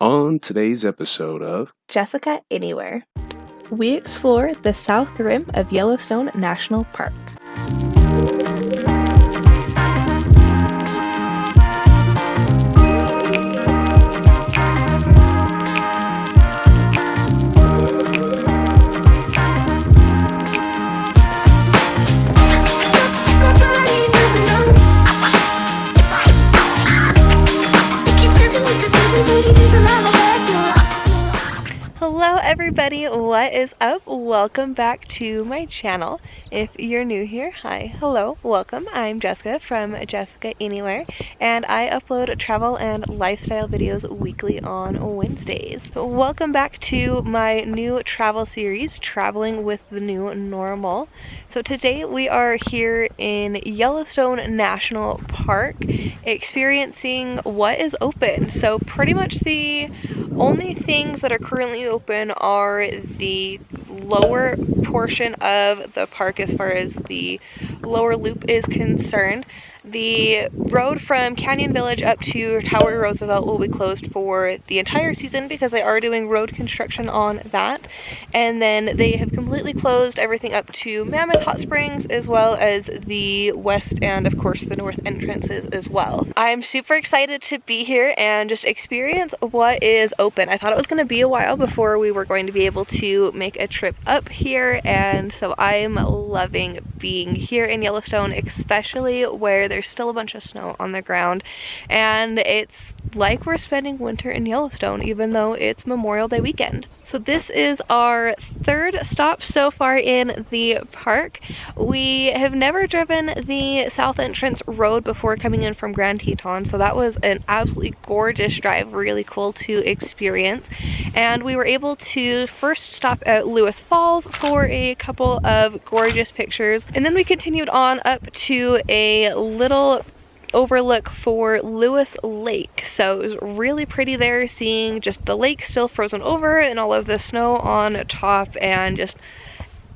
On today's episode of Jessica Anywhere, we explore the south rim of Yellowstone National Park. Hello everybody, what is up? Welcome back to my channel. If you're new here, hi, hello, welcome. I'm Jessica from Jessica Anywhere, and I upload travel and lifestyle videos weekly on Wednesdays. Welcome back to my new travel series, Traveling with the New Normal. So today we are here in Yellowstone National Park, experiencing what is open. So pretty much the only things that are currently open are the lower portion of the park as far as the lower loop is concerned. The road from Canyon Village up to Tower Roosevelt will be closed for the entire season because they are doing road construction on that. And then they have completely closed everything up to Mammoth Hot Springs, as well as the west and of course the north entrances as well. I'm super excited to be here and just experience what is open. I thought it was going to be a while before we were going to be able to make a trip up here, and so I'm loving being here in Yellowstone, especially where there's still a bunch of snow on the ground, and it's like we're spending winter in Yellowstone even though it's Memorial Day weekend. So this is our third stop so far in the park. We have never driven the south entrance road before coming in from Grand Teton, so that was an absolutely gorgeous drive, really cool to experience. And we were able to first stop at Lewis Falls for a couple of gorgeous pictures, and then we continued on up to a little overlook for Lewis Lake. So it was really pretty there, seeing just the lake still frozen over and all of the snow on top, and just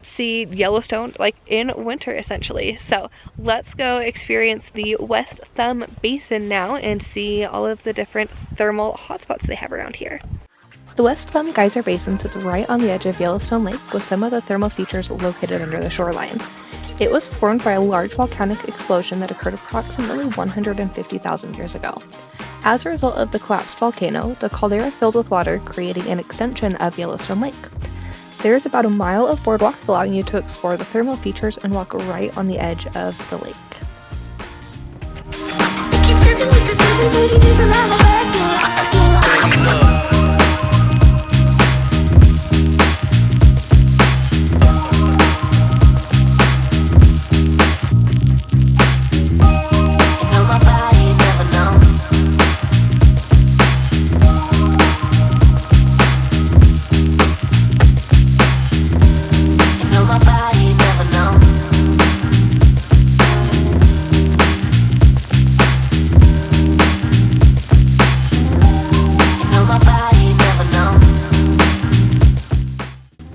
see Yellowstone like in winter essentially. So let's go experience the West Thumb Basin now and see all of the different thermal hotspots they have around here. The West Thumb Geyser Basin sits right on the edge of Yellowstone Lake, with some of the thermal features located under the shoreline. It was formed by a large volcanic explosion that occurred approximately 150,000 years ago. As a result of the collapsed volcano, the caldera filled with water, creating an extension of Yellowstone Lake. There is about a mile of boardwalk allowing you to explore the thermal features and walk right on the edge of the lake.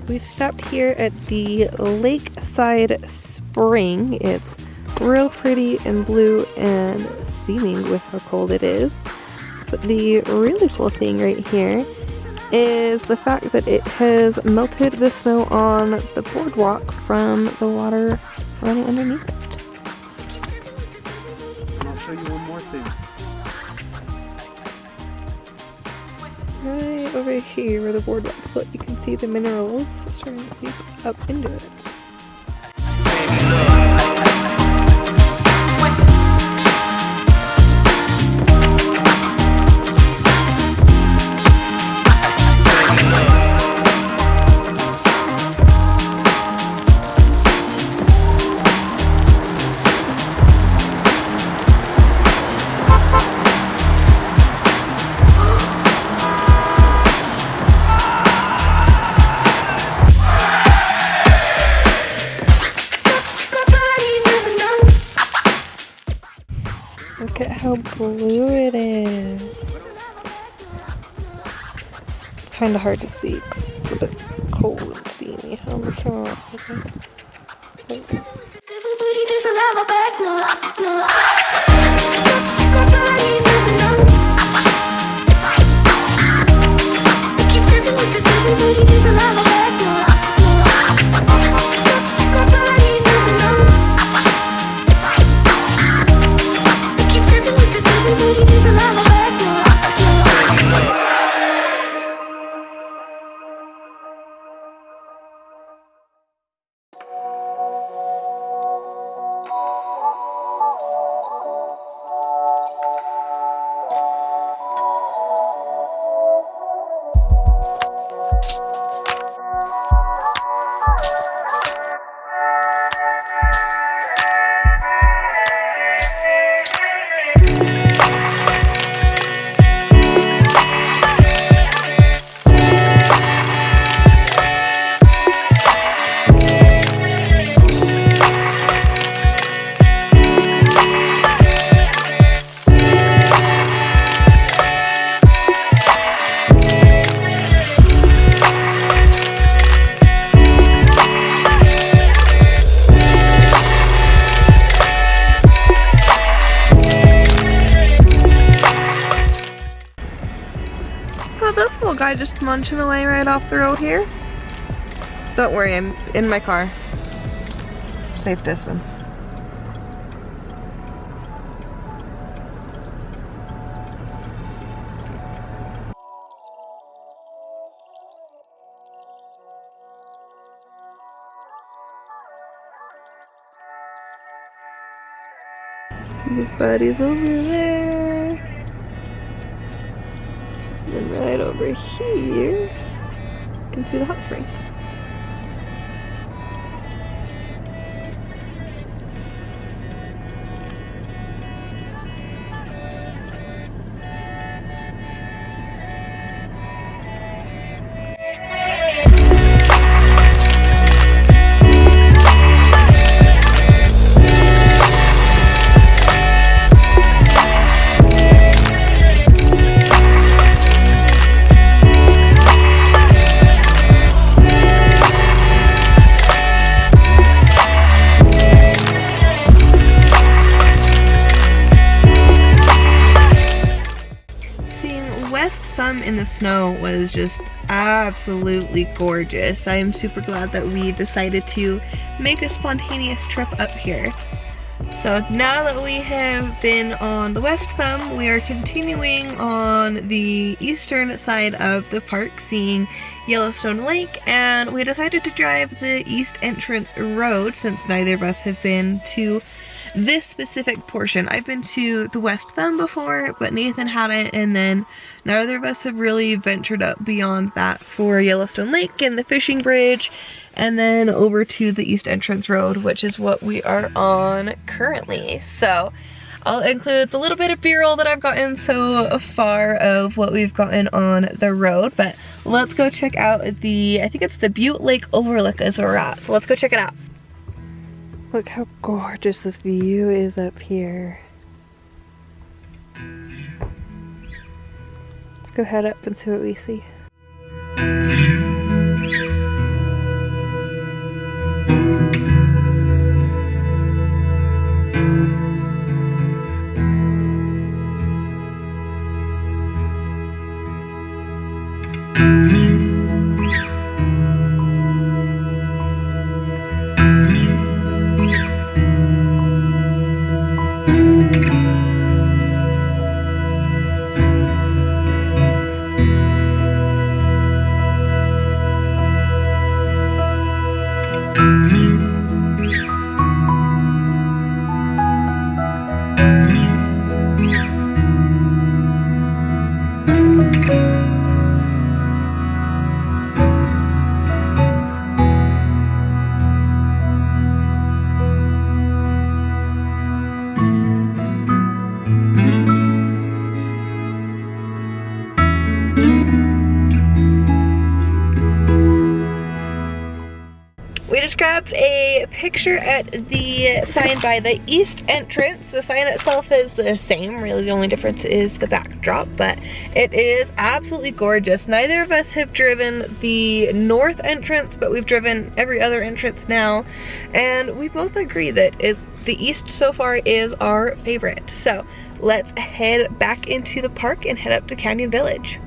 We've stopped here at the Lakeside Spring. It's real pretty and blue and steaming with how cold it is. But the really cool thing right here is the fact that it has melted the snow on the boardwalk from the water running underneath it. and I'll show you one more thing. Right over here where the boardwalk split, you can see the minerals starting to seep up into it. Look at how blue it is. It's kind of hard to see because it's a bit cold and steamy. I'm sure. This little guy just munching away right off the road here. Don't worry, I'm in my car. Safe distance. See his buddies over there. And right over here, you can see the hot spring. West Thumb in the snow was just absolutely gorgeous. I am super glad that we decided to make a spontaneous trip up here. So now that we have been on the West Thumb, we are continuing on the eastern side of the park, seeing Yellowstone Lake, and we decided to drive the east entrance road since neither of us have been to this specific portion. I've been to the West Thumb before, but Nathan hadn't, and then neither of us have really ventured up beyond that for Yellowstone Lake and the fishing bridge, and then over to the east entrance road, which is what we are on currently. So I'll include the little bit of b-roll that I've gotten so far of what we've gotten on the road, but let's go check out the, I think it's the Butte Lake Overlook is where we're at, so let's go check it out. Look how gorgeous this view is up here. Let's go head up and see what we see. We just grabbed a picture at the sign by the east entrance. The sign itself is the same, really the only difference is the backdrop, but it is absolutely gorgeous. Neither of us have driven the north entrance, but we've driven every other entrance now, and we both agree that the east so far is our favorite. So let's head back into the park and head up to Canyon Village.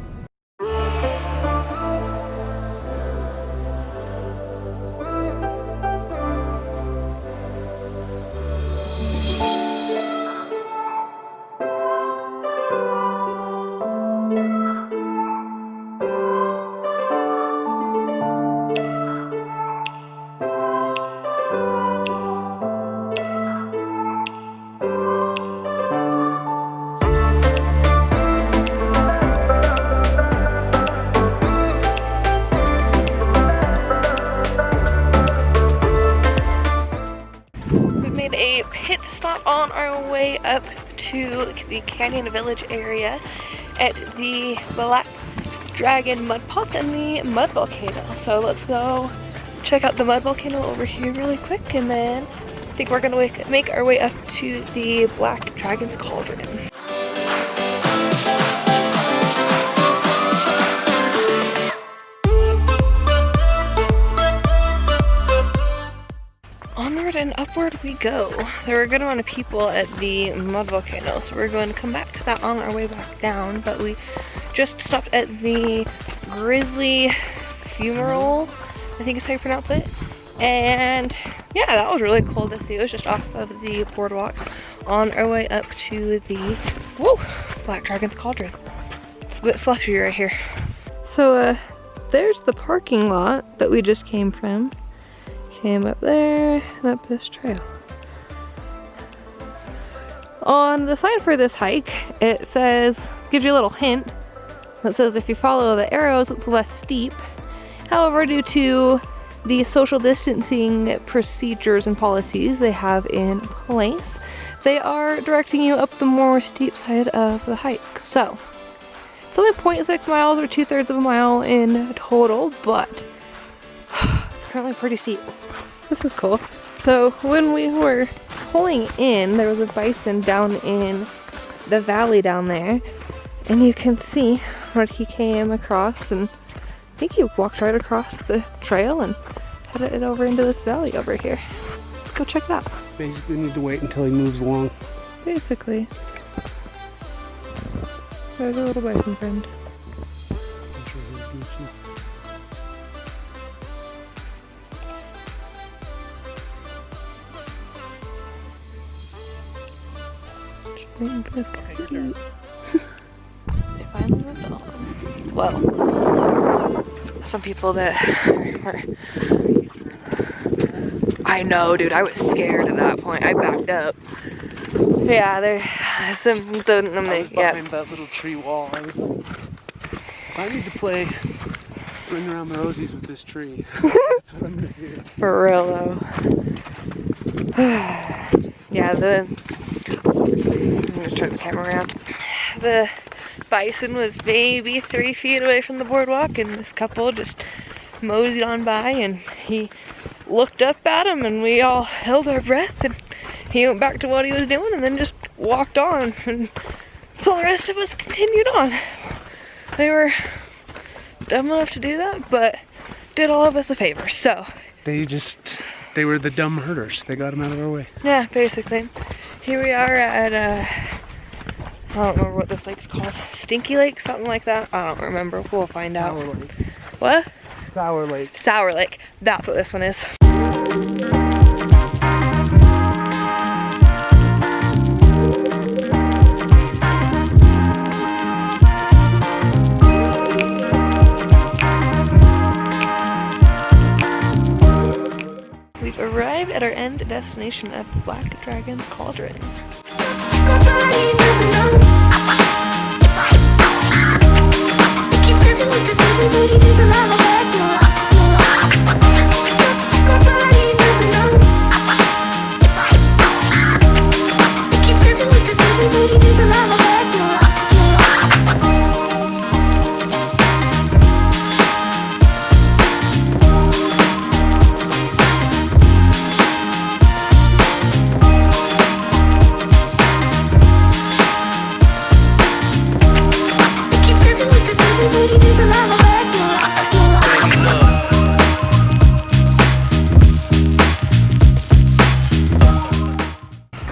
way up to the Canyon Village area at the Black Dragon Mud Pots and the Mud Volcano. So let's go check out the Mud Volcano over here really quick, and then I think we're gonna make our way up to the Black Dragon's Cauldron. Onward and upward we go. There were a good amount of people at the Mud Volcano, so we're going to come back to that on our way back down, but we just stopped at the Grizzly Funeral, I think is how you pronounce it. And yeah, that was really cool to see. It was just off of the boardwalk on our way up to the Black Dragon's Cauldron. It's a bit slushy right here. So there's the parking lot that we just came from. Came up there and up this trail. On the sign for this hike, it says, gives you a little hint. It says if you follow the arrows, it's less steep. However, due to the social distancing procedures and policies they have in place, they are directing you up the more steep side of the hike. So, it's only 0.6 miles or 2/3 of a mile in total, but it's currently pretty steep. This is cool. So when we were pulling in, there was a bison down in the valley down there, and you can see what he came across, and I think he walked right across the trail and headed over into this valley over here. Let's go check that. Basically need to wait until he moves along. Basically. There's a little bison friend. Waiting for this guy to eat. They finally moved on. Well, some people that were... I know, dude, I was scared at that point. I backed up. Yeah, there's some... I was behind that little tree wall. I need to play Ring Around the Rosies with this tree. That's what I'm gonna do. For real, though. Yeah, I'm gonna turn the camera around. The bison was maybe 3 feet away from the boardwalk, and this couple just moseyed on by, and he looked up at him, and we all held our breath, and he went back to what he was doing, and then just walked on, and so the rest of us continued on. They were dumb enough to do that, but did all of us a favor, so. They were the dumb herders. They got him out of our way. Yeah, basically. Here we are at, I don't remember what this lake's called. Stinky Lake? Something like that? I don't remember. We'll find out. Sour Lake. What? Sour Lake. Sour Lake. That's what this one is. We've arrived at our end destination of the Black Dragon's Cauldron.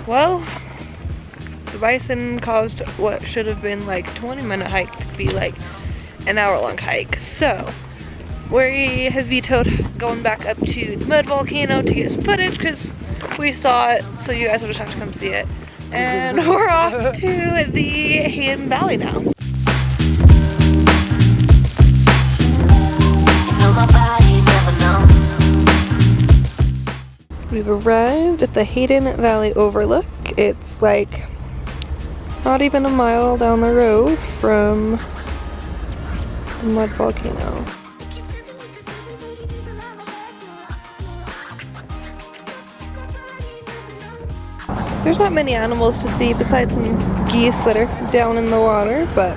Well, the bison caused what should have been like a 20-minute hike to be like an hour-long hike. So, we have vetoed going back up to the Mud Volcano to get some footage because we saw it, so you guys will just have to come see it. And we're off to the Hayden Valley now. We've arrived at the Hayden Valley overlook. It's like not even a mile down the road from the Mud Volcano. There's not many animals to see besides some geese that are down in the water, but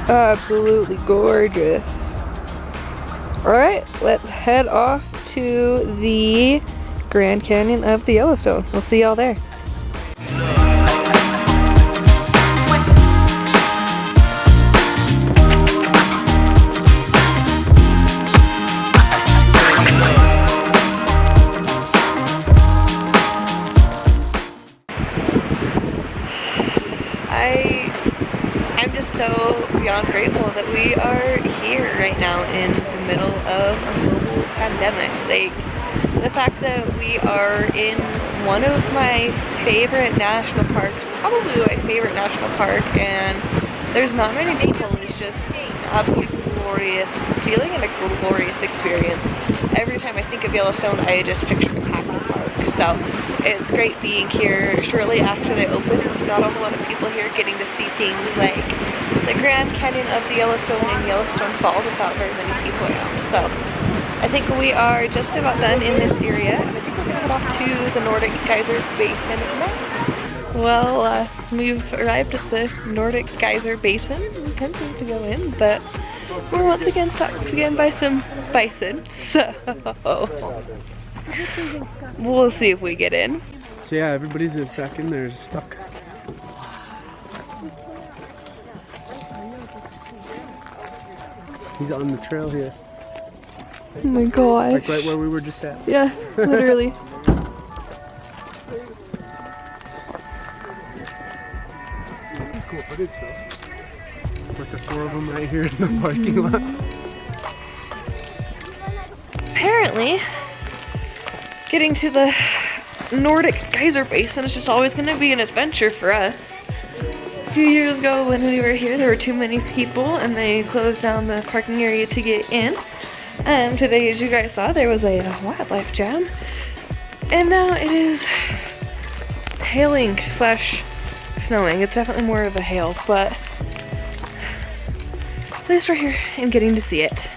absolutely gorgeous. Alright, let's head off to the Grand Canyon of the Yellowstone. We'll see y'all there. I'm just so beyond grateful that we are here right now in the middle of a global pandemic. Like, the fact that we are in one of my favorite national parks, probably my favorite national park, and there's not many people, is just an absolutely glorious feeling and a glorious experience. Every time I think of Yellowstone, I just picture a happy park. So it's great being here shortly after they open. Not a whole lot of people here getting to see things like the Grand Canyon of the Yellowstone and Yellowstone Falls without very many people around. So I think we are just about done in this area, and I think we're going to head off to the Norris Geyser Basin next. Well, we've arrived at the Norris Geyser Basin. We intended to go in, but we're once again stopped again by some bison, so we'll see if we get in. So yeah, everybody's back in there stuck. He's on the trail here. Oh my gosh. Like right where we were just at. Yeah, literally. That's cool footage though. With the 4 of them right here in the parking lot. Apparently, getting to the Norris Geyser Basin is just always going to be an adventure for us. A few years ago when we were here, there were too many people and they closed down the parking area to get in. And today, as you guys saw, there was a wildlife jam. And now it is hailing / snowing. It's definitely more of a hail, but at least we're here and getting to see it.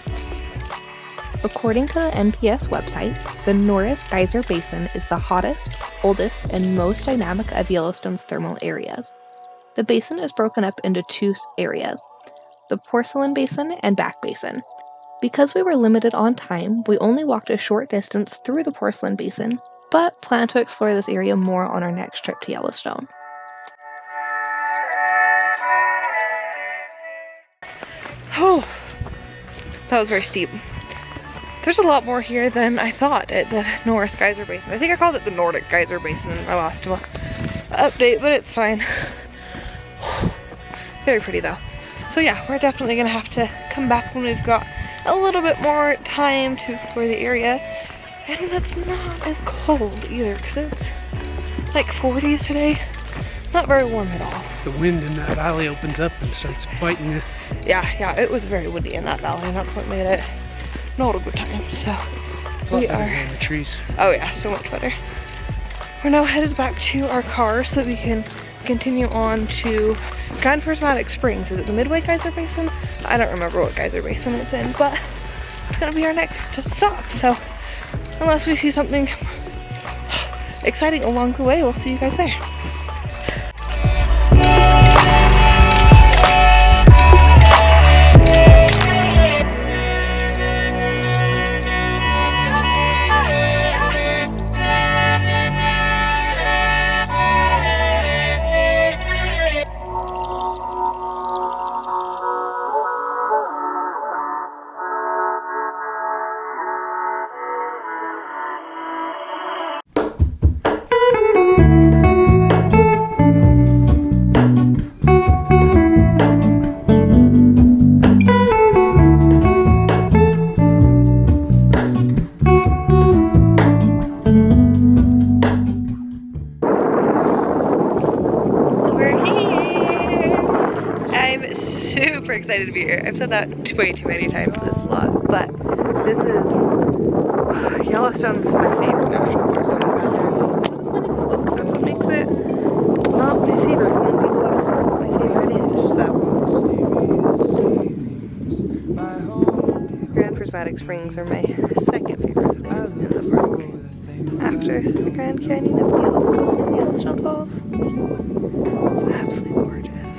According to the NPS website, the Norris Geyser Basin is the hottest, oldest, and most dynamic of Yellowstone's thermal areas. The basin is broken up into 2 areas, the Porcelain Basin and Back Basin. Because we were limited on time, we only walked a short distance through the Porcelain Basin, but plan to explore this area more on our next trip to Yellowstone. Oh, that was very steep. There's a lot more here than I thought at the Norris Geyser Basin. I think I called it the Norris Geyser Basin in my last update, but it's fine. Very pretty though. So yeah, we're definitely gonna have to come back when we've got a little bit more time to explore the area. And when it's not as cold either, because it's like 40s today. Not very warm at all. The wind in that valley opens up and starts biting you. Yeah, it was very windy in that valley, and that's what made it not a good time. So we are in the trees. Oh yeah, so much better. We're now headed back to our car so that we can continue on to Grand Prismatic Springs. Is it the Midway Geyser Basin? I don't remember what geyser basin it's in, but it's gonna be our next stop. So unless we see something exciting along the way, we'll see you guys there. Excited to be here. I've said that way too many times in this vlog, but this is Yellowstone's my favorite national park. What is my name? Books? That's what makes it not my favorite. When people ask what my favorite is, so Grand Prismatic Springs are my second favorite place in the park, after the Grand Canyon of the Yellowstone and Yellowstone Falls. It's absolutely gorgeous.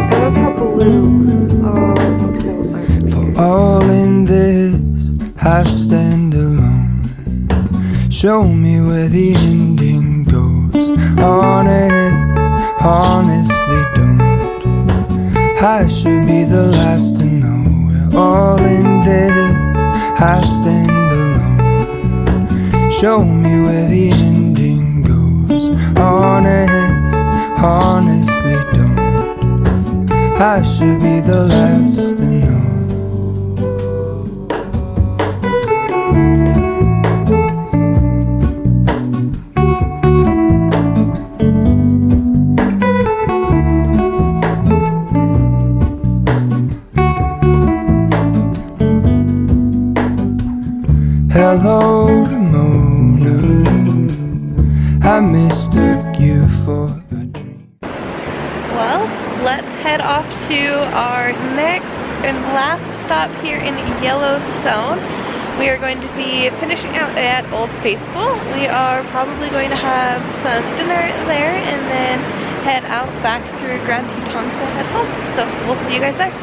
I love how blue all the hills are. For all in this, I stand alone. Show me where the ending goes. Honest, honestly don't. I should be the last to know. We're all in this, I stand alone. Show me where the ending goes. Honest, honestly don't. I should be the last to know. Hello to Mona, I mistook you for a dream. Well, let's head off to our next and last stop here in Yellowstone. We are going to be finishing out at Old Faithful. We are probably going to have some dinner there and then head out back through Grand Tetons to head home. So we'll see you guys there.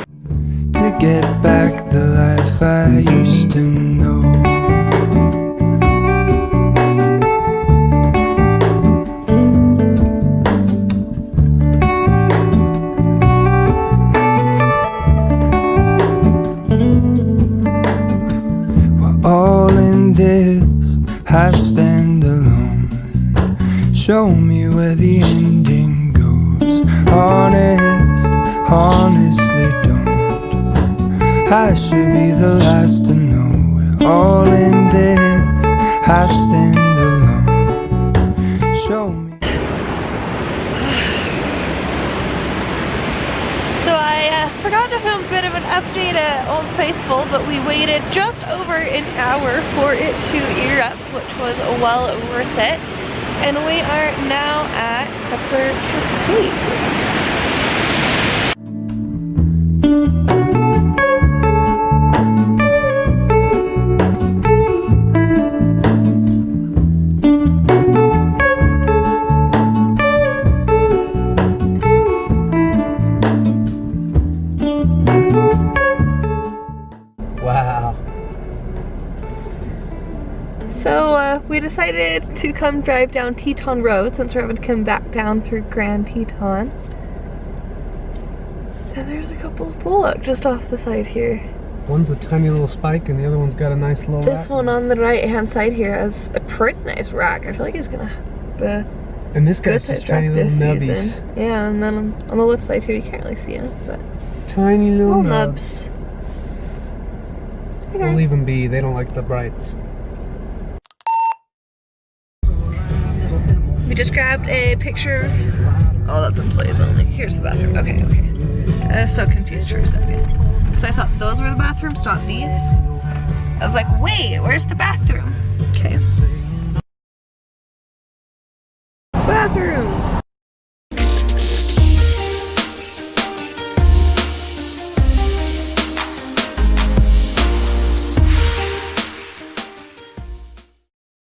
To get back the life I used to know. All in this, I stand alone. Show me where the ending goes. Honest, honestly don't. I should be the last to know. We're all in this, I stand alone. Show me. So I forgot to film a bit of an update at Old Faithful, but we waited just over an hour for it to erupt, which was well worth it. And we are now at Upper Cascade. So we decided to come drive down Teton Road since we're having to come back down through Grand Teton. And there's a couple of bullocks just off the side here. One's a tiny little spike and the other one's got a nice low rack. This one on the right hand side here has a pretty nice rack. I feel like he's gonna have a and this good guy's sized just tiny rack little this nubbies. season. Yeah, and then on the left side here you can't really see him, but Tiny little nubs. Okay. We'll leave them be. They don't like the brights. We just grabbed a picture. Oh, that's employees only. Here's the bathroom. Okay, okay. I was so confused for a second. Because I thought those were the bathrooms, not these. I was like, wait, where's the bathroom? Okay. Bathrooms.